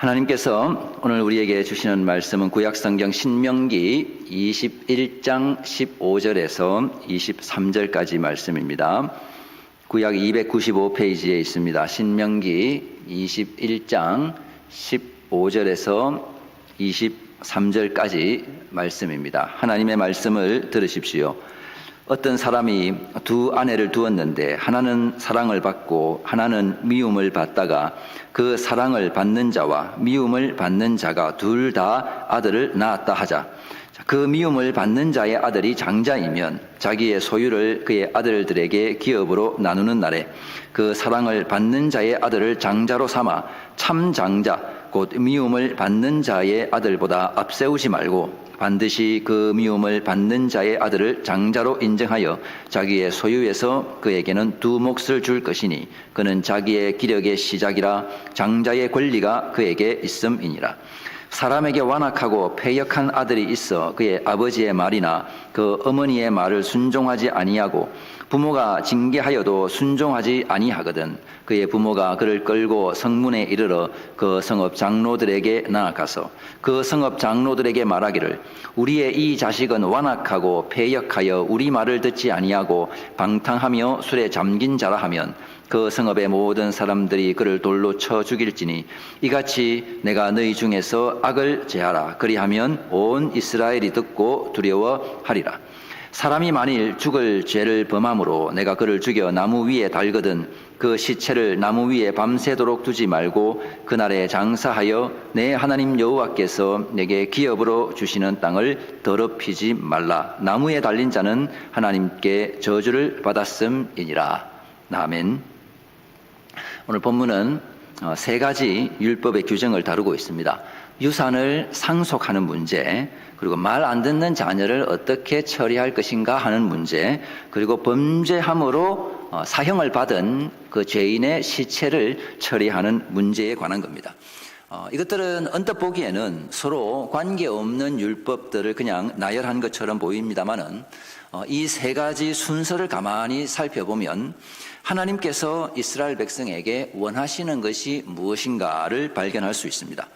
하나님께서 오늘 우리에게 주시는 말씀은 구약성경 신명기 21장 15절에서 23절까지 말씀입니다. 구약 295페이지에 있습니다. 신명기 21장 15절에서 23절까지 말씀입니다. 하나님의 말씀을 들으십시오. 어떤 사람이 두 아내를 두었는데 하나는 사랑을 받고 하나는 미움을 받다가 그 사랑을 받는 자와 미움을 받는 자가 둘 다 아들을 낳았다 하자. 그 미움을 받는 자의 아들이 장자이면 자기의 소유를 그의 아들들에게 기업으로 나누는 날에 그 사랑을 받는 자의 아들을 장자로 삼아 참 장자 곧 미움을 받는 자의 아들보다 앞세우지 말고 반드시 그 미움을 받는 자의 아들을 장자로 인정하여 자기의 소유에서 그에게는 두 몫을 줄 것이니 그는 자기의 기력의 시작이라 장자의 권리가 그에게 있음이니라. 사람에게 완악하고 패역한 아들이 있어 그의 아버지의 말이나 그 어머니의 말을 순종하지 아니하고 부모가 징계하여도 순종하지 아니하거든 그의 부모가 그를 끌고 성문에 이르러 그 성읍 장로들에게 나아가서 그 성읍 장로들에게 말하기를 우리의 이 자식은 완악하고 패역하여 우리 말을 듣지 아니하고 방탕하며 술에 잠긴 자라 하면 그 성읍의 모든 사람들이 그를 돌로 쳐 죽일지니 이같이 내가 너희 중에서 악을 제하라. 그리하면 온 이스라엘이 듣고 두려워하리라. 사람이 만일 죽을 죄를 범함으로 내가 그를 죽여 나무 위에 달거든 그 시체를 나무 위에 밤새도록 두지 말고 그날에 장사하여 내 하나님 여호와께서 내게 기업으로 주시는 땅을 더럽히지 말라. 나무에 달린 자는 하나님께 저주를 받았음이니라. 아멘. 오늘 본문은 세 가지 율법의 규정을 다루고 있습니다. 유산을 상속하는 문제, 그리고 말 안 듣는 자녀를 어떻게 처리할 것인가 하는 문제, 그리고 범죄함으로 사형을 받은 그 죄인의 시체를 처리하는 문제에 관한 겁니다. 이것들은 언뜻 보기에는 서로 관계없는 율법들을 그냥 나열한 것처럼 보입니다만은 이 세 가지 순서를 가만히 살펴보면 하나님께서 이스라엘 백성에게 원하시는 것이 무엇인가를 발견할 수 있습니다.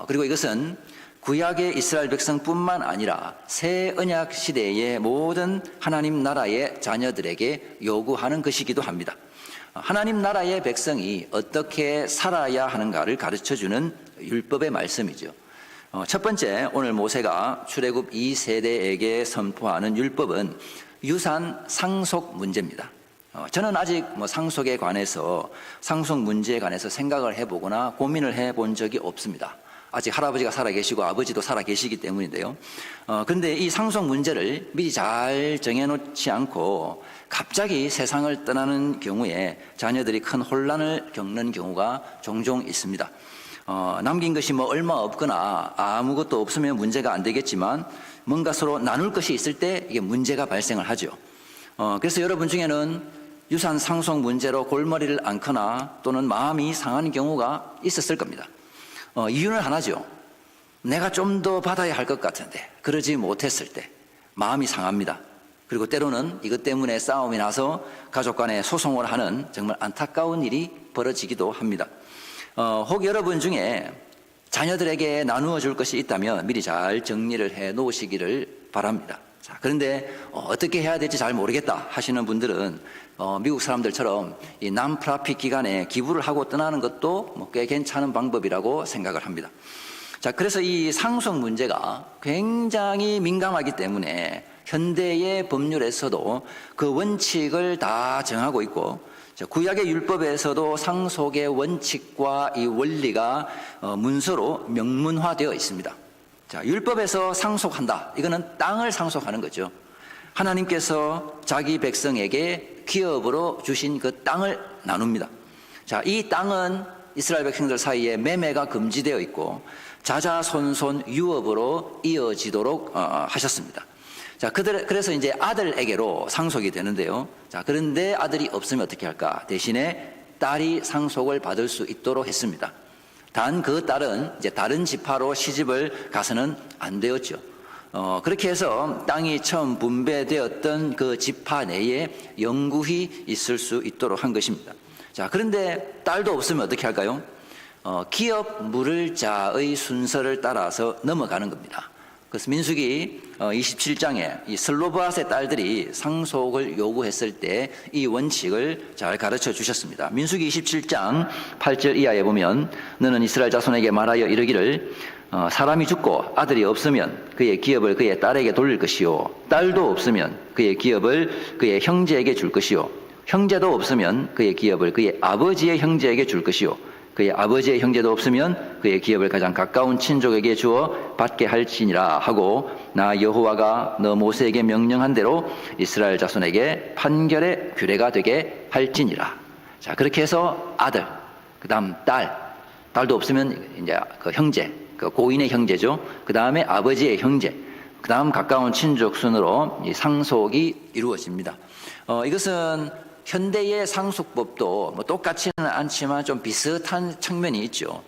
그리고 이것은 구약의 이스라엘 백성뿐만 아니라 새 언약 시대의 모든 하나님 나라의 자녀들에게 요구하는 것이기도 합니다. 하나님 나라의 백성이 어떻게 살아야 하는가를 가르쳐주는 율법의 말씀이죠. 첫 번째, 오늘 모세가 출애굽 2세대에게 선포하는 율법은 유산 상속 문제입니다. 저는 아직 상속에 관해서 상속 문제에 관해서 생각을 해보거나 고민을 해본 적이 없습니다. 아직 할아버지가 살아계시고 아버지도 살아계시기 때문인데요. 그런데 이 상속 문제를 미리 잘 정해놓지 않고 갑자기 세상을 떠나는 경우에 자녀들이 큰 혼란을 겪는 경우가 종종 있습니다. 남긴 것이 얼마 없거나 아무것도 없으면 문제가 안 되겠지만 뭔가 서로 나눌 것이 있을 때 이게 문제가 발생을 하죠. 그래서 여러분 중에는 유산 상속 문제로 골머리를 앓거나 또는 마음이 상한 경우가 있었을 겁니다. 이유는 하나죠. 내가 좀 더 받아야 할 것 같은데 그러지 못했을 때 마음이 상합니다. 그리고 때로는 이것 때문에 싸움이 나서 가족 간에 소송을 하는 정말 안타까운 일이 벌어지기도 합니다. 혹 여러분 중에 자녀들에게 나누어 줄 것이 있다면 미리 잘 정리를 해 놓으시기를 바랍니다. 자, 그런데 어떻게 해야 될지 잘 모르겠다 하시는 분들은 미국 사람들처럼 이 non-profit 기관에 기부를 하고 떠나는 것도 꽤 괜찮은 방법이라고 생각을 합니다. 자, 그래서 이 상속 문제가 굉장히 민감하기 때문에 현대의 법률에서도 그 원칙을 다 정하고 있고 구약의 율법에서도 상속의 원칙과 이 원리가 문서로 명문화되어 있습니다. 자, 율법에서 상속한다. 이거는 땅을 상속하는 거죠. 하나님께서 자기 백성에게 기업으로 주신 그 땅을 나눕니다. 자, 이 땅은 이스라엘 백성들 사이에 매매가 금지되어 있고 자자손손 유업으로 이어지도록 하셨습니다. 자, 그래서 이제 아들에게로 상속이 되는데요. 자, 그런데 아들이 없으면 어떻게 할까? 대신에 딸이 상속을 받을 수 있도록 했습니다. 단 그 딸은 이제 다른 지파로 시집을 가서는 안 되었죠. 그렇게 해서 땅이 처음 분배되었던 그 지파 내에 영구히 있을 수 있도록 한 것입니다. 자, 그런데 딸도 없으면 어떻게 할까요? 기업 물을 자의 순서를 따라서 넘어가는 겁니다. 그래서 민수기 27장에 이 슬로브앗의 딸들이 상속을 요구했을 때 이 원칙을 잘 가르쳐 주셨습니다. 민수기 27장 8절 이하에 보면 너는 이스라엘 자손에게 말하여 이르기를 사람이 죽고 아들이 없으면 그의 기업을 그의 딸에게 돌릴 것이요 딸도 없으면 그의 기업을 그의 형제에게 줄 것이요 형제도 없으면 그의 기업을 그의 아버지의 형제에게 줄 것이요 그의 아버지의 형제도 없으면 그의 기업을 가장 가까운 친족에게 주어 받게 할지니라 하고 나 여호와가 너 모세에게 명령한 대로 이스라엘 자손에게 판결의 규례가 되게 할지니라. 자, 그렇게 해서 아들, 그다음 딸도 없으면 이제 그 형제, 그 고인의 형제죠. 그다음에 아버지의 형제, 그다음 가까운 친족 순으로 이 상속이 이루어집니다. 이것은 현대의 상속법도 뭐 똑같지는 않지만 좀 비슷한 측면이 있죠.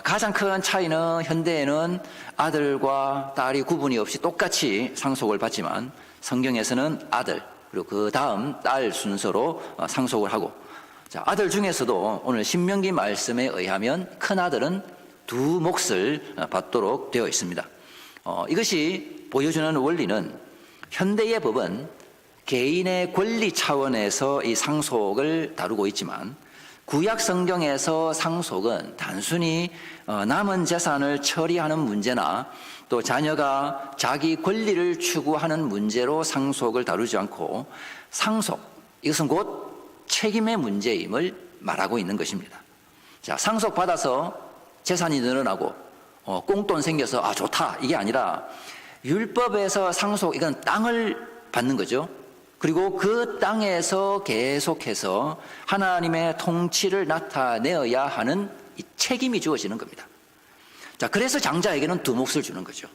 가장 큰 차이는 현대에는 아들과 딸이 구분이 없이 똑같이 상속을 받지만 성경에서는 아들 그리고 그 다음 딸 순서로 상속을 하고, 자, 아들 중에서도 오늘 신명기 말씀에 의하면 큰 아들은 두 몫을 받도록 되어 있습니다. 이것이 보여주는 원리는 현대의 법은 개인의 권리 차원에서 이 상속을 다루고 있지만 구약 성경에서 상속은 단순히 남은 재산을 처리하는 문제나 또 자녀가 자기 권리를 추구하는 문제로 상속을 다루지 않고 상속, 이것은 곧 책임의 문제임을 말하고 있는 것입니다. 자, 상속받아서 재산이 늘어나고 꽁돈 생겨서 좋다 이게 아니라 율법에서 상속, 이건 땅을 받는 거죠. 그리고 그 땅에서 계속해서 하나님의 통치를 나타내어야 하는 이 책임이 주어지는 겁니다. 자, 그래서 장자에게는 두 몫을 주는 거죠.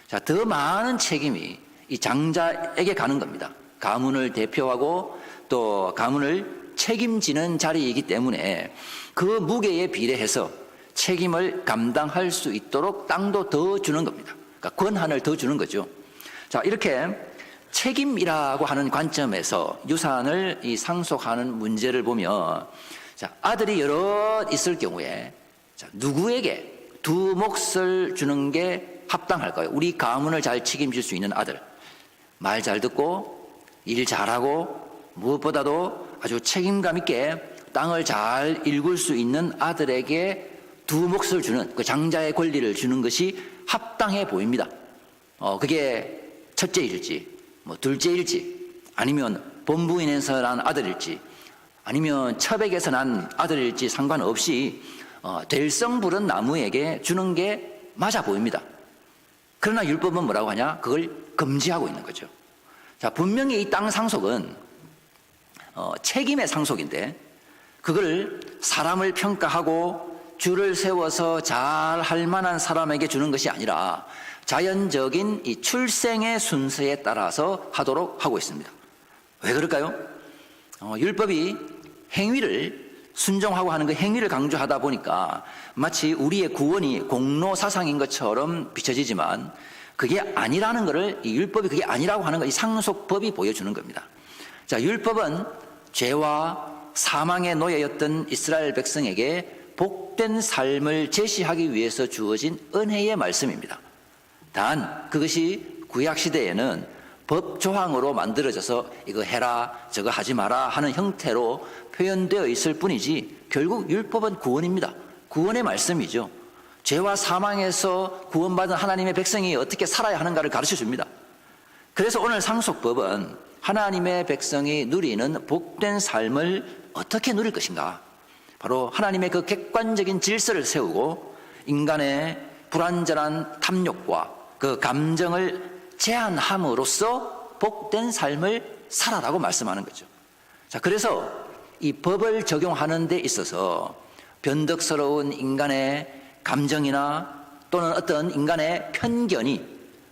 자, 더 많은 책임이 이 장자에게 가는 겁니다. 가문을 대표하고 또 가문을 책임지는 자리이기 때문에 그 무게에 비례해서 책임을 감당할 수 있도록 땅도 더 주는 겁니다. 그러니까 권한을 더 주는 거죠. 자, 이렇게 책임이라고 하는 관점에서 유산을 이 상속하는 문제를 보면, 자, 아들이 여럿 있을 경우에 자, 누구에게 두 몫을 주는 게 합당할까요? 우리 가문을 잘 책임질 수 있는 아들, 말 잘 듣고 일 잘하고 무엇보다도 아주 책임감 있게 땅을 잘 일굴 수 있는 아들에게 두 몫을 주는, 그 장자의 권리를 주는 것이 합당해 보입니다. 그게 첫째일지 뭐 둘째일지 아니면 본부인에서 난 아들일지 아니면 처백에서 난 아들일지 상관없이 될성부른 나무에게 주는 게 맞아 보입니다. 그러나 율법은 뭐라고 하냐? 그걸 금지하고 있는 거죠. 자, 분명히 이 땅 상속은 책임의 상속인데 그걸 사람을 평가하고 줄을 세워서 잘 할 만한 사람에게 주는 것이 아니라 자연적인 이 출생의 순서에 따라서 하도록 하고 있습니다. 왜 그럴까요? 율법이 행위를 순종하고 하는 그 행위를 강조하다 보니까 마치 우리의 구원이 공로 사상인 것처럼 비춰지지만 그게 아니라는 것을, 이 율법이 그게 아니라고 하는 걸 이 상속법이 보여주는 겁니다. 자, 율법은 죄와 사망의 노예였던 이스라엘 백성에게 복된 삶을 제시하기 위해서 주어진 은혜의 말씀입니다. 단 그것이 구약시대에는 법조항으로 만들어져서 이거 해라 저거 하지 마라 하는 형태로 표현되어 있을 뿐이지 결국 율법은 구원입니다. 구원의 말씀이죠. 죄와 사망에서 구원받은 하나님의 백성이 어떻게 살아야 하는가를 가르쳐 줍니다. 그래서 오늘 상속법은 하나님의 백성이 누리는 복된 삶을 어떻게 누릴 것인가, 바로 하나님의 그 객관적인 질서를 세우고 인간의 불완전한 탐욕과 그 감정을 제한함으로써 복된 삶을 살아라고 말씀하는 거죠. 자, 그래서 이 법을 적용하는 데 있어서 변덕스러운 인간의 감정이나 또는 어떤 인간의 편견이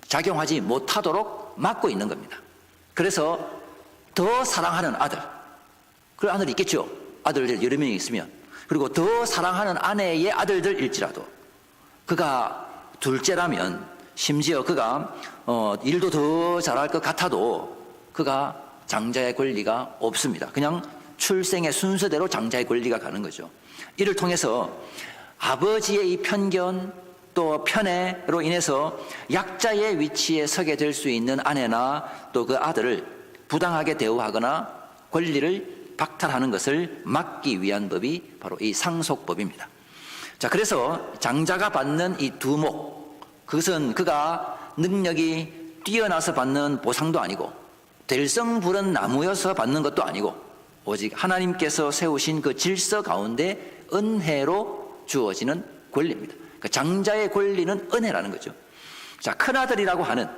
작용하지 못하도록 막고 있는 겁니다. 그래서 더 사랑하는 아들, 그런 아들이 있겠죠. 아들들 여러 명이 있으면. 그리고 더 사랑하는 아내의 아들들일지라도 그가 둘째라면 심지어 그가 일도 더 잘할 것 같아도 그가 장자의 권리가 없습니다. 그냥 출생의 순서대로 장자의 권리가 가는 거죠. 이를 통해서 아버지의 이 편견 또 편애로 인해서 약자의 위치에 서게 될 수 있는 아내나 또 그 아들을 부당하게 대우하거나 권리를 박탈하는 것을 막기 위한 법이 바로 이 상속법입니다. 자, 그래서 장자가 받는 이 두목, 그것은 그가 능력이 뛰어나서 받는 보상도 아니고 될성부른 나무여서 받는 것도 아니고 오직 하나님께서 세우신 그 질서 가운데 은혜로 주어지는 권리입니다. 그러니까 장자의 권리는 은혜라는 거죠. 자, 큰아들이라고 하는,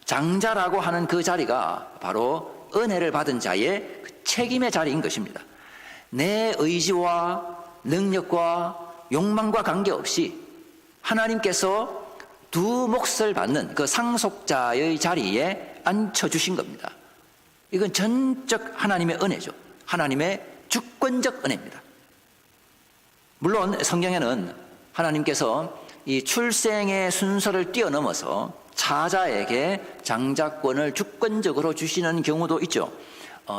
장자라고 하는 그 자리가 바로 은혜를 받은 자의 그 책임의 자리인 것입니다. 내 의지와 능력과 욕망과 관계없이 하나님께서 두 몫을 받는 그 상속자의 자리에 앉혀주신 겁니다. 이건 전적 하나님의 은혜죠. 하나님의 주권적 은혜입니다. 물론 성경에는 하나님께서 이 출생의 순서를 뛰어넘어서 차자에게 장자권을 주권적으로 주시는 경우도 있죠.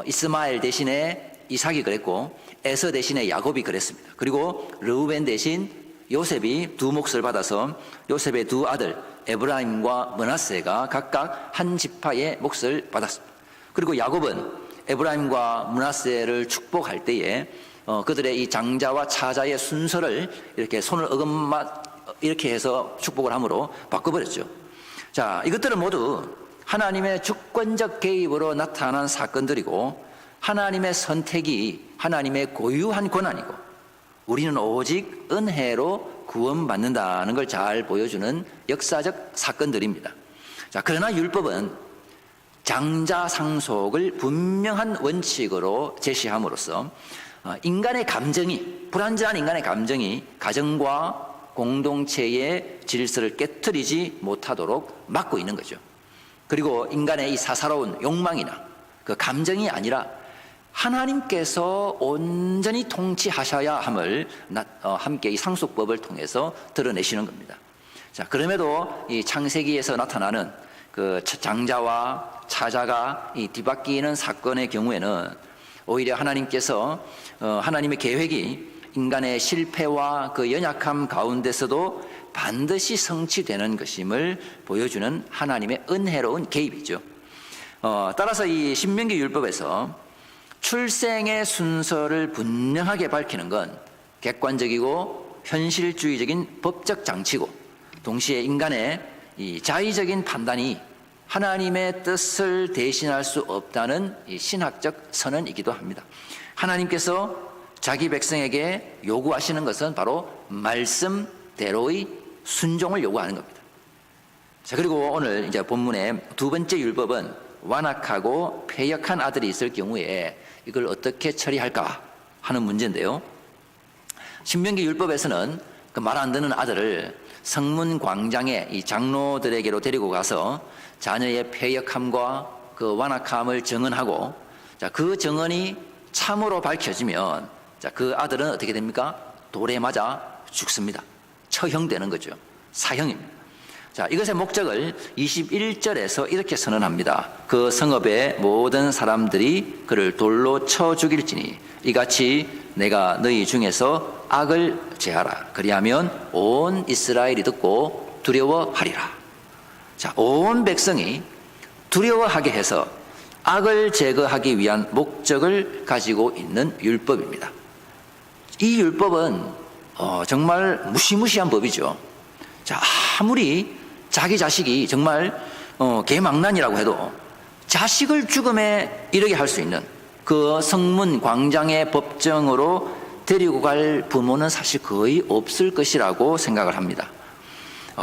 이스마엘 대신에 이삭이 그랬고 에서 대신에 야곱이 그랬습니다. 그리고 르우벤 대신 요셉이 두 몫을 받아서 요셉의 두 아들 에브라임과 므낫세가 각각 한 지파의 몫을 받았습니다. 그리고 야곱은 에브라임과 므낫세를 축복할 때에 그들의 이 장자와 차자의 순서를 이렇게 손을 이렇게 해서 축복을 함으로 바꿔버렸죠. 자, 이것들은 모두 하나님의 주권적 개입으로 나타난 사건들이고 하나님의 선택이 하나님의 고유한 권한이고 우리는 오직 은혜로 구원받는다는 걸 잘 보여주는 역사적 사건들입니다. 자, 그러나 율법은 장자 상속을 분명한 원칙으로 제시함으로써 인간의 감정이, 불완전한 인간의 감정이 가정과 공동체의 질서를 깨트리지 못하도록 막고 있는 거죠. 그리고 인간의 이 사사로운 욕망이나 그 감정이 아니라 하나님께서 온전히 통치하셔야 함을 함께 이 상속법을 통해서 드러내시는 겁니다. 자, 그럼에도 이 창세기에서 나타나는 그 장자와 차자가 이 뒤바뀌는 사건의 경우에는 오히려 하나님께서 하나님의 계획이 인간의 실패와 그 연약함 가운데서도 반드시 성취되는 것임을 보여주는 하나님의 은혜로운 개입이죠. 따라서 이 신명기 율법에서 출생의 순서를 분명하게 밝히는 건 객관적이고 현실주의적인 법적 장치고 동시에 인간의 이 자의적인 판단이 하나님의 뜻을 대신할 수 없다는 이 신학적 선언이기도 합니다. 하나님께서 자기 백성에게 요구하시는 것은 바로 말씀대로의 순종을 요구하는 겁니다. 자, 그리고 오늘 이제 본문의 두 번째 율법은 완악하고 패역한 아들이 있을 경우에 이걸 어떻게 처리할까 하는 문제인데요. 신명기 율법에서는 그 말 안 듣는 아들을 성문 광장에 이 장로들에게로 데리고 가서 자녀의 패역함과 그 완악함을 증언하고, 자, 그 증언이 참으로 밝혀지면 자, 그 아들은 어떻게 됩니까? 돌에 맞아 죽습니다. 처형되는 거죠. 사형입니다. 자, 이것의 목적을 21절에서 이렇게 선언합니다. 그 성읍의 모든 사람들이 그를 돌로 쳐 죽일지니 이같이 내가 너희 중에서 악을 제하라. 그리하면 온 이스라엘이 듣고 두려워하리라. 자, 온 백성이 두려워하게 해서 악을 제거하기 위한 목적을 가지고 있는 율법입니다. 이 율법은 정말 무시무시한 법이죠. 자, 아무리 자기 자식이 정말 개망난이라고 해도 자식을 죽음에 이르게 할 수 있는 그 성문 광장의 법정으로 데리고 갈 부모는 사실 거의 없을 것이라고 생각을 합니다.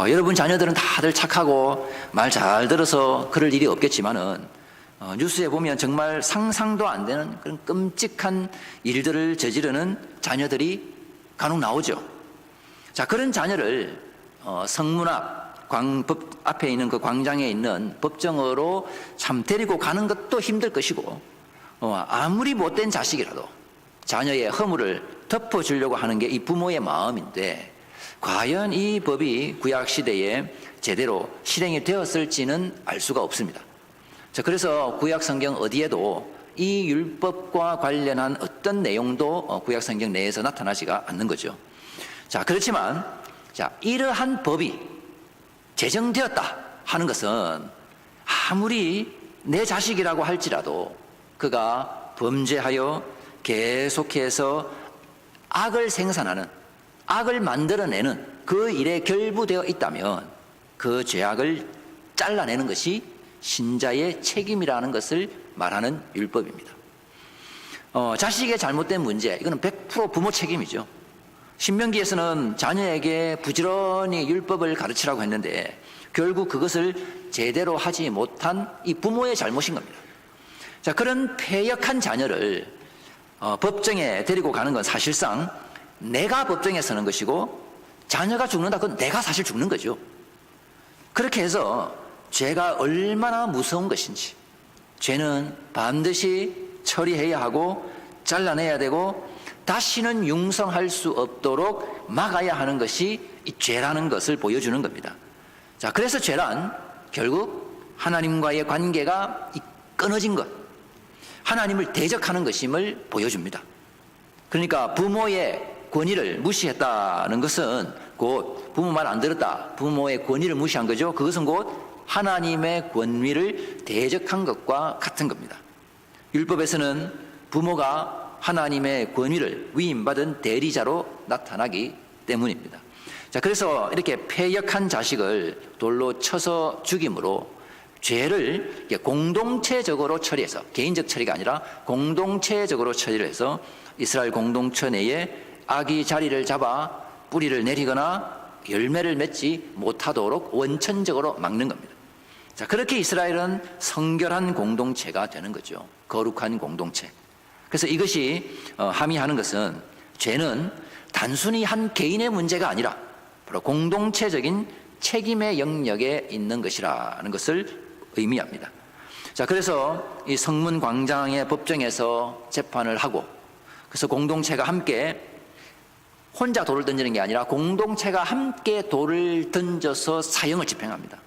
여러분 자녀들은 다들 착하고 말 잘 들어서 그럴 일이 없겠지만은 뉴스에 보면 정말 상상도 안 되는 그런 끔찍한 일들을 저지르는 자녀들이 간혹 나오죠. 자, 그런 자녀를 성문 법 앞에 있는 그 광장에 있는 법정으로 참 데리고 가는 것도 힘들 것이고, 아무리 못된 자식이라도 자녀의 허물을 덮어주려고 하는 게 이 부모의 마음인데, 과연 이 법이 구약시대에 제대로 실행이 되었을지는 알 수가 없습니다. 자, 그래서 구약 성경 어디에도 이 율법과 관련한 어떤 내용도 구약 성경 내에서 나타나지가 않는 거죠. 자, 그렇지만 자, 이러한 법이 제정되었다 하는 것은 아무리 내 자식이라고 할지라도 그가 범죄하여 계속해서 악을 생산하는, 악을 만들어내는 그 일에 결부되어 있다면 그 죄악을 잘라내는 것이 신자의 책임이라는 것을 말하는 율법입니다. 자식의 잘못된 문제, 이거는 100% 부모 책임이죠. 신명기에서는 자녀에게 부지런히 율법을 가르치라고 했는데 결국 그것을 제대로 하지 못한 이 부모의 잘못인 겁니다. 자, 그런 패역한 자녀를 법정에 데리고 가는 건 사실상 내가 법정에 서는 것이고 자녀가 죽는다, 그건 내가 사실 죽는 거죠. 그렇게 해서 죄가 얼마나 무서운 것인지, 죄는 반드시 처리해야 하고 잘라내야 되고 다시는 융성할 수 없도록 막아야 하는 것이 이 죄라는 것을 보여주는 겁니다. 자, 그래서 죄란 결국 하나님과의 관계가 끊어진 것, 하나님을 대적하는 것임을 보여줍니다. 그러니까 부모의 권위를 무시했다는 것은 곧 부모 말 안 들었다, 부모의 권위를 무시한 거죠. 그것은 곧 하나님의 권위를 대적한 것과 같은 겁니다. 율법에서는 부모가 하나님의 권위를 위임받은 대리자로 나타나기 때문입니다. 자, 그래서 이렇게 패역한 자식을 돌로 쳐서 죽임으로 죄를 공동체적으로 처리해서, 개인적 처리가 아니라 공동체적으로 처리를 해서 이스라엘 공동체 내에 악이 자리를 잡아 뿌리를 내리거나 열매를 맺지 못하도록 원천적으로 막는 겁니다. 자, 그렇게 이스라엘은 성결한 공동체가 되는 거죠. 거룩한 공동체. 그래서 이것이 함의하는 것은 죄는 단순히 한 개인의 문제가 아니라 바로 공동체적인 책임의 영역에 있는 것이라는 것을 의미합니다. 자, 그래서 이 성문 광장의 법정에서 재판을 하고, 그래서 공동체가 함께 혼자 돌을 던지는 게 아니라 공동체가 함께 돌을 던져서 사형을 집행합니다.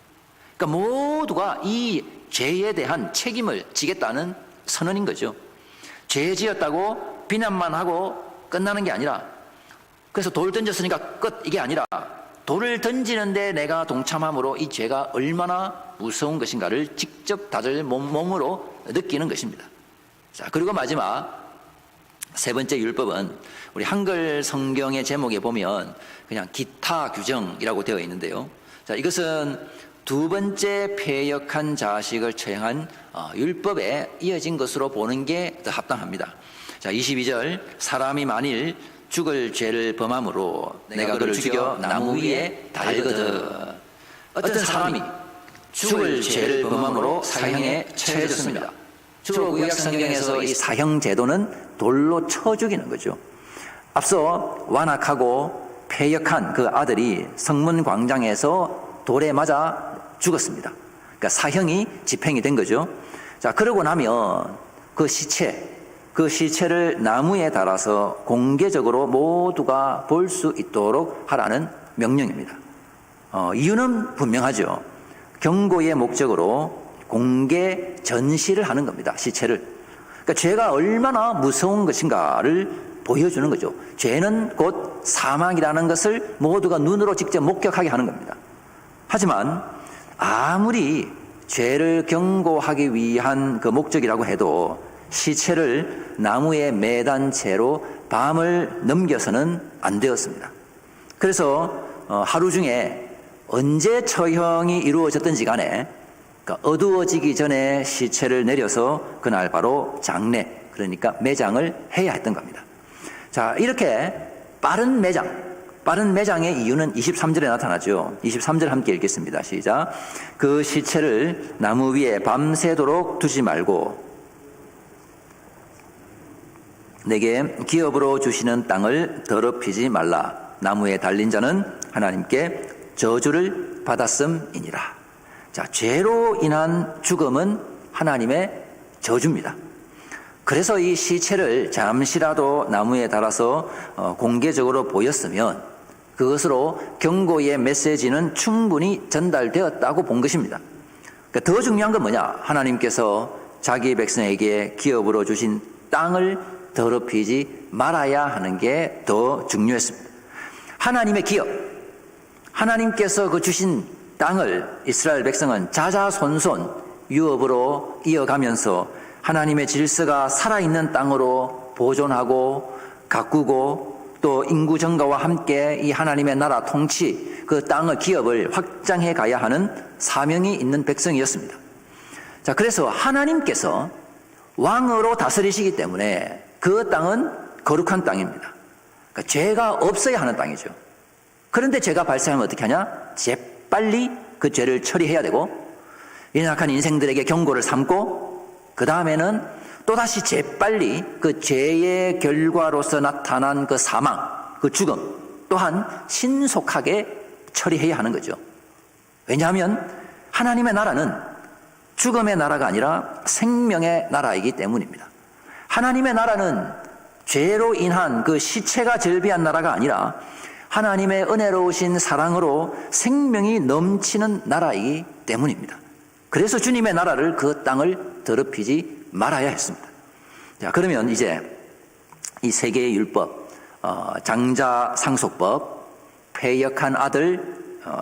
그러니까 모두가 이 죄에 대한 책임을 지겠다는 선언인 거죠. 죄 지었다고 비난만 하고 끝나는 게 아니라, 그래서 돌 던졌으니까 끝, 이게 아니라 돌을 던지는데 내가 동참함으로 이 죄가 얼마나 무서운 것인가를 직접 다들 몸으로 느끼는 것입니다. 자, 그리고 마지막 세 번째 율법은 우리 한글 성경의 제목에 보면 그냥 기타 규정이라고 되어 있는데요. 자, 이것은 두 번째 패역한 자식을 처형한 율법에 이어진 것으로 보는 게 더 합당합니다. 자, 22절, 사람이 만일 죽을 죄를 범함으로 내가 그를 죽여 나무 위에 달거든. 어떤 사람이 죽을 죄를 범함으로 사형에 처해졌습니다. 주로 구약 성경에서 이 사형 제도는 돌로 쳐 죽이는 거죠. 앞서 완악하고 패역한 그 아들이 성문 광장에서 돌에 맞아 죽었습니다. 그러니까 사형이 집행이 된 거죠. 자, 그러고 나면 그 시체를 나무에 달아서 공개적으로 모두가 볼 수 있도록 하라는 명령입니다. 이유는 분명하죠. 경고의 목적으로 공개 전시를 하는 겁니다. 시체를. 그러니까 죄가 얼마나 무서운 것인가를 보여주는 거죠. 죄는 곧 사망이라는 것을 모두가 눈으로 직접 목격하게 하는 겁니다. 하지만 아무리 죄를 경고하기 위한 그 목적이라고 해도 시체를 나무에 매단 채로 밤을 넘겨서는 안 되었습니다. 그래서 하루 중에 언제 처형이 이루어졌든지 간에 그러니까 어두워지기 전에 시체를 내려서 그날 바로 장례, 그러니까 매장을 해야 했던 겁니다. 자, 이렇게 빠른 매장의 이유는 23절에 나타나죠. 23절 함께 읽겠습니다. 시작. 그 시체를 나무 위에 밤새도록 두지 말고 내게 기업으로 주시는 땅을 더럽히지 말라. 나무에 달린 자는 하나님께 저주를 받았음이니라. 자, 죄로 인한 죽음은 하나님의 저주입니다. 그래서 이 시체를 잠시라도 나무에 달아서 공개적으로 보였으면 그것으로 경고의 메시지는 충분히 전달되었다고 본 것입니다. 그러니까 더 중요한 건 뭐냐? 하나님께서 자기 백성에게 기업으로 주신 땅을 더럽히지 말아야 하는 게 더 중요했습니다. 하나님의 기업, 하나님께서 그 주신 땅을 이스라엘 백성은 자자손손 유업으로 이어가면서 하나님의 질서가 살아있는 땅으로 보존하고 가꾸고 또 인구 증가와 함께 이 하나님의 나라 통치, 그 땅의 기업을 확장해 가야 하는 사명이 있는 백성이었습니다. 자, 그래서 하나님께서 왕으로 다스리시기 때문에 그 땅은 거룩한 땅입니다. 그러니까 죄가 없어야 하는 땅이죠. 그런데 죄가 발생하면 어떻게 하냐? 재빨리 그 죄를 처리해야 되고 연약한 인생들에게 경고를 삼고 그 다음에는 또다시 재빨리 그 죄의 결과로서 나타난 그 사망, 그 죽음 또한 신속하게 처리해야 하는 거죠. 왜냐하면 하나님의 나라는 죽음의 나라가 아니라 생명의 나라이기 때문입니다. 하나님의 나라는 죄로 인한 그 시체가 절비한 나라가 아니라 하나님의 은혜로우신 사랑으로 생명이 넘치는 나라이기 때문입니다. 그래서 주님의 나라를 그 땅을 더럽히지 말아야 했습니다. 자, 그러면 이제 이 세 개의 율법, 장자 상속법, 패역한 아들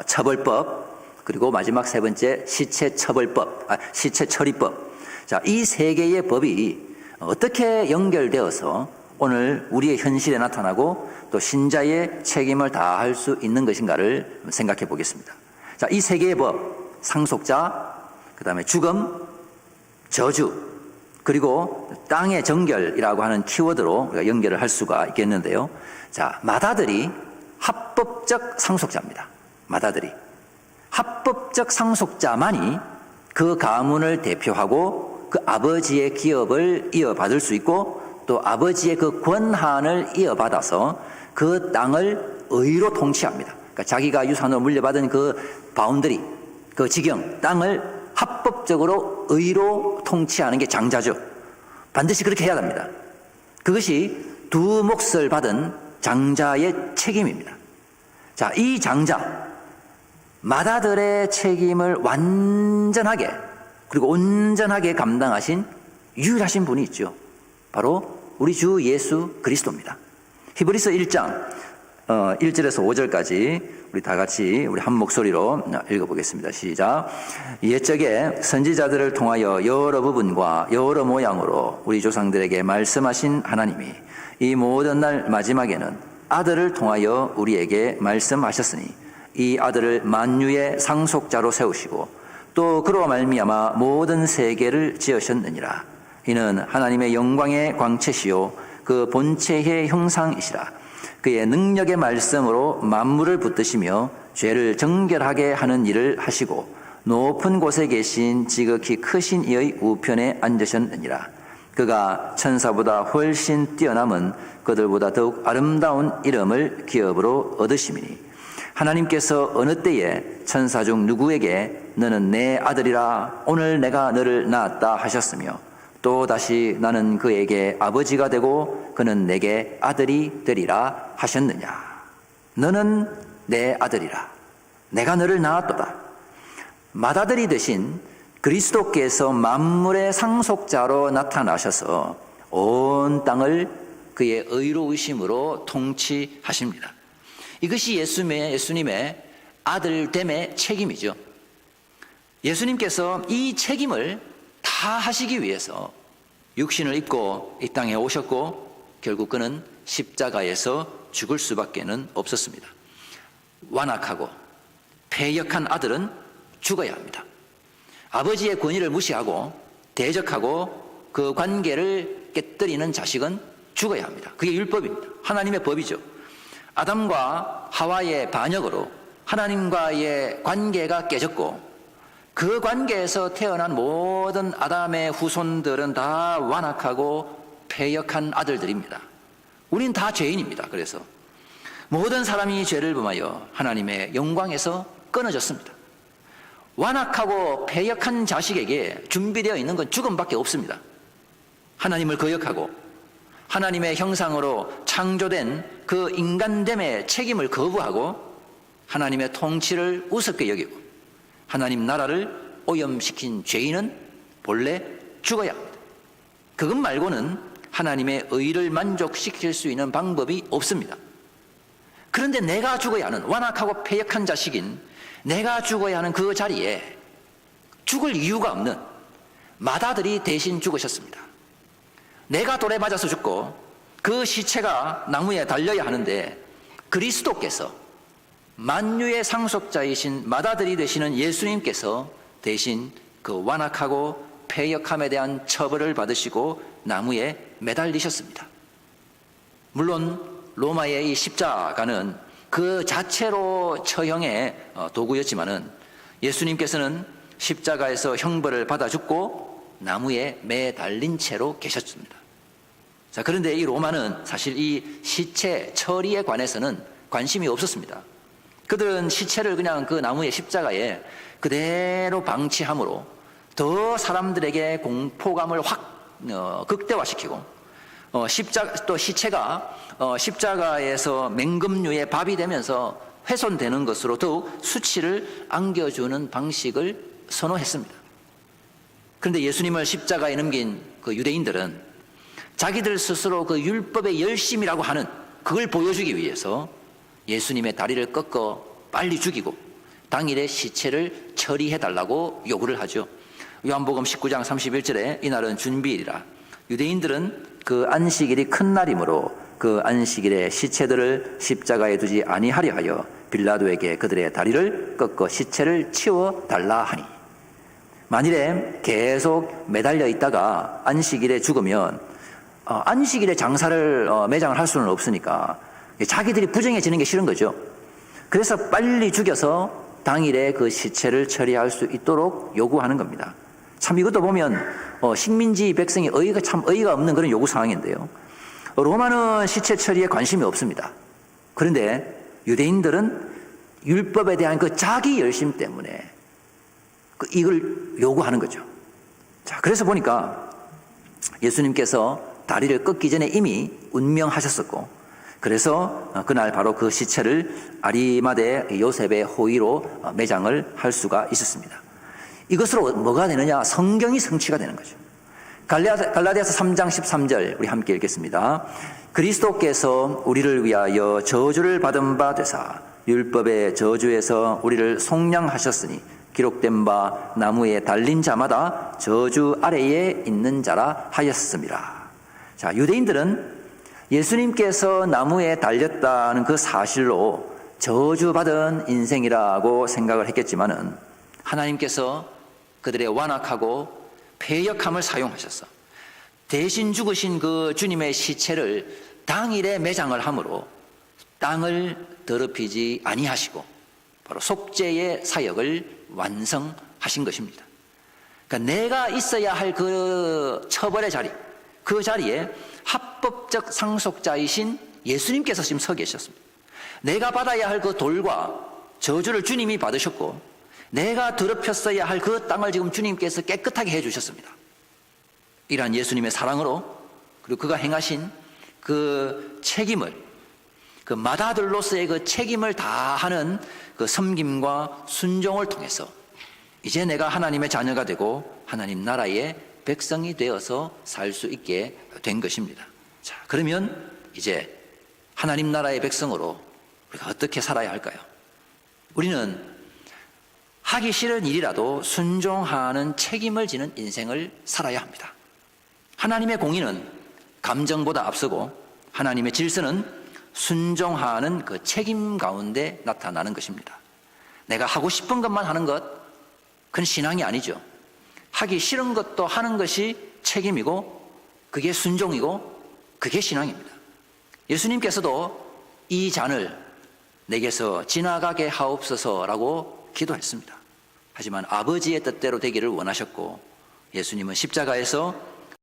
처벌법, 그리고 마지막 세 번째 시체 처벌법, 시체 처리법. 자, 이 세 개의 법이 어떻게 연결되어서 오늘 우리의 현실에 나타나고 또 신자의 책임을 다할 수 있는 것인가를 생각해 보겠습니다. 자, 이 세 개의 법, 상속자, 그 다음에 죽음, 저주, 그리고 땅의 정결이라고 하는 키워드로 우리가 연결을 할 수가 있겠는데요. 자, 맏아들이 합법적 상속자입니다. 맏아들이. 합법적 상속자만이 그 가문을 대표하고 그 아버지의 기업을 이어받을 수 있고 또 아버지의 그 권한을 이어받아서 그 땅을 의로 통치합니다. 그러니까 자기가 유산으로 물려받은 그 바운더리, 그 지경, 땅을 합법적으로 의로 통치하는 게 장자죠. 반드시 그렇게 해야 합니다. 그것이 두 몫을 받은 장자의 책임입니다. 자, 이 장자, 맏아들의 책임을 완전하게 그리고 온전하게 감당하신 유일하신 분이 있죠. 바로 우리 주 예수 그리스도입니다. 히브리서 1장 1절에서 5절까지 우리 다 같이 우리 한 목소리로 읽어보겠습니다. 시작. 옛적에 선지자들을 통하여 여러 부분과 여러 모양으로 우리 조상들에게 말씀하신 하나님이 이 모든 날 마지막에는 아들을 통하여 우리에게 말씀하셨으니 이 아들을 만유의 상속자로 세우시고 또 그로 말미암아 모든 세계를 지으셨느니라. 이는 하나님의 영광의 광채시요 그 본체의 형상이시라. 그의 능력의 말씀으로 만물을 붙드시며 죄를 정결하게 하는 일을 하시고 높은 곳에 계신 지극히 크신 이의 우편에 앉으셨느니라. 그가 천사보다 훨씬 뛰어남은 그들보다 더욱 아름다운 이름을 기업으로 얻으심이니 하나님께서 어느 때에 천사 중 누구에게 너는 내 아들이라 오늘 내가 너를 낳았다 하셨으며 또 다시 나는 그에게 아버지가 되고 그는 내게 아들이 되리라 하셨느냐. 너는 내 아들이라 내가 너를 낳았도다. 맏아들이 되신 그리스도께서 만물의 상속자로 나타나셔서 온 땅을 그의 의로우심으로 통치하십니다. 이것이 예수님의 아들됨의 책임이죠. 예수님께서 이 책임을 다 하시기 위해서 육신을 입고 이 땅에 오셨고 결국 그는 십자가에서 죽을 수밖에는 없었습니다. 완악하고 패역한 아들은 죽어야 합니다. 아버지의 권위를 무시하고 대적하고 그 관계를 깨뜨리는 자식은 죽어야 합니다. 그게 율법입니다. 하나님의 법이죠. 아담과 하와의 반역으로 하나님과의 관계가 깨졌고 그 관계에서 태어난 모든 아담의 후손들은 다 완악하고 패역한 아들들입니다. 우린 다 죄인입니다. 그래서 모든 사람이 죄를 범하여 하나님의 영광에서 끊어졌습니다. 완악하고 패역한 자식에게 준비되어 있는 건 죽음밖에 없습니다. 하나님을 거역하고 하나님의 형상으로 창조된 그 인간됨의 책임을 거부하고 하나님의 통치를 우습게 여기고 하나님 나라를 오염시킨 죄인은 본래 죽어야 합니다. 그것 말고는 하나님의 의를 만족시킬 수 있는 방법이 없습니다. 그런데 내가 죽어야 하는, 완악하고 패역한 자식인 내가 죽어야 하는 그 자리에 죽을 이유가 없는 맏아들이 대신 죽으셨습니다. 내가 돌에 맞아서 죽고 그 시체가 나무에 달려야 하는데 그리스도께서, 만유의 상속자이신 맏아들이 되시는 예수님께서 대신 그 완악하고 패역함에 대한 처벌을 받으시고 나무에 매달리셨습니다. 물론 로마의 이 십자가는 그 자체로 처형의 도구였지만은 예수님께서는 십자가에서 형벌을 받아 죽고 나무에 매달린 채로 계셨습니다. 자, 그런데 이 로마는 사실 이 시체 처리에 관해서는 관심이 없었습니다. 그들은 시체를 그냥 그 나무의 십자가에 그대로 방치함으로 더 사람들에게 공포감을 확 극대화시키고 또 시체가 십자가에서 맹금류의 밥이 되면서 훼손되는 것으로 더욱 수치를 안겨주는 방식을 선호했습니다. 그런데 예수님을 십자가에 넘긴 그 유대인들은 자기들 스스로 그 율법의 열심이라고 하는 그걸 보여주기 위해서 예수님의 다리를 꺾어 빨리 죽이고 당일에 시체를 처리해달라고 요구를 하죠. 요한복음 19장 31절에 이날은 준비일이라 유대인들은 그 안식일이 큰 날이므로 그 안식일에 시체들을 십자가에 두지 아니하려 하여 빌라도에게 그들의 다리를 꺾어 시체를 치워달라 하니, 만일에 계속 매달려 있다가 안식일에 죽으면 안식일에 장사를 매장을 할 수는 없으니까 자기들이 부정해지는 게 싫은 거죠. 그래서 빨리 죽여서 당일에 그 시체를 처리할 수 있도록 요구하는 겁니다. 참 이것도 보면 식민지 백성이 어이가 없는 그런 요구 사항인데요. 로마는 시체 처리에 관심이 없습니다. 그런데 유대인들은 율법에 대한 그 자기 열심 때문에 이걸 요구하는 거죠. 자, 그래서 보니까 예수님께서 다리를 꺾기 전에 이미 운명하셨었고, 그래서 그날 바로 그 시체를 아리마대 요셉의 호의로 매장을 할 수가 있었습니다. 이것으로 뭐가 되느냐? 성경이 성취가 되는 거죠. 갈라디아서 3장 13절 우리 함께 읽겠습니다. 그리스도께서 우리를 위하여 저주를 받은 바 되사 율법의 저주에서 우리를 속량하셨으니 기록된 바 나무에 달린 자마다 저주 아래에 있는 자라 하였습니다. 자, 유대인들은 예수님께서 나무에 달렸다는 그 사실로 저주받은 인생이라고 생각을 했겠지만은 하나님께서 그들의 완악하고 패역함을 사용하셔서 대신 죽으신 그 주님의 시체를 당일에 매장을 함으로 땅을 더럽히지 아니하시고 바로 속죄의 사역을 완성하신 것입니다. 그러니까 내가 있어야 할 그 처벌의 자리, 그 자리에 합법적 상속자이신 예수님께서 지금 서 계셨습니다. 내가 받아야 할 그 돌과 저주를 주님이 받으셨고 내가 더럽혔어야 할 그 땅을 지금 주님께서 깨끗하게 해주셨습니다. 이러한 예수님의 사랑으로, 그리고 그가 행하신 그 책임을, 그 맏아들로서의 그 책임을 다하는 그 섬김과 순종을 통해서 이제 내가 하나님의 자녀가 되고 하나님 나라의 백성이 되어서 살 수 있게 된 것입니다. 자, 그러면 이제 하나님 나라의 백성으로 우리가 어떻게 살아야 할까요? 우리는 하기 싫은 일이라도 순종하는 책임을 지는 인생을 살아야 합니다. 하나님의 공의는 감정보다 앞서고 하나님의 질서는 순종하는 그 책임 가운데 나타나는 것입니다. 내가 하고 싶은 것만 하는 것, 그건 신앙이 아니죠. 하기 싫은 것도 하는 것이 책임이고 그게 순종이고 그게 신앙입니다. 예수님께서도 이 잔을 내게서 지나가게 하옵소서라고 기도했습니다. 하지만 아버지의 뜻대로 되기를 원하셨고 예수님은 십자가에서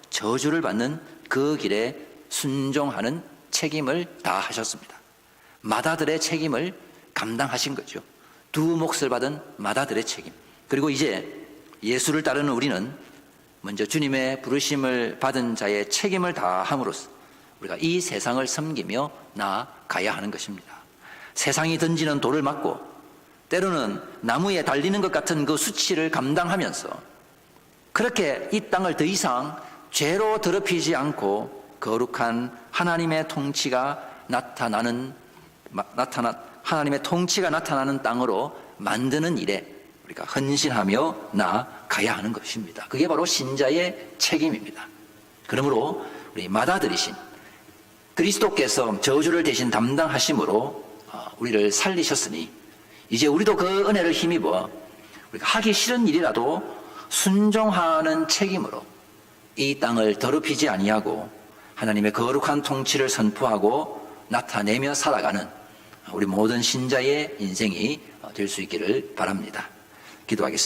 저주를 받는 그 길에 순종하는 책임을 다하셨습니다. 맏아들의 책임을 감당하신 거죠. 두 몫을 받은 맏아들의 책임. 그리고 이제 예수를 따르는 우리는 먼저 주님의 부르심을 받은 자의 책임을 다함으로써 우리가 이 세상을 섬기며 나아가야 하는 것입니다. 세상이 던지는 돌을 맞고 때로는 나무에 달리는 것 같은 그 수치를 감당하면서 그렇게 이 땅을 더 이상 죄로 더럽히지 않고 거룩한 하나님의 통치가 나타나는 하나님의 통치가 나타나는 땅으로 만드는 일에 우리가 헌신하며 나아가야 하는 것입니다. 그게 바로 신자의 책임입니다. 그러므로 우리 맏아들이신 그리스도께서 저주를 대신 담당하심으로 우리를 살리셨으니 이제 우리도 그 은혜를 힘입어 우리가 하기 싫은 일이라도 순종하는 책임으로 이 땅을 더럽히지 아니하고 하나님의 거룩한 통치를 선포하고 나타내며 살아가는 우리 모든 신자의 인생이 될 수 있기를 바랍니다. 기도하겠습니다.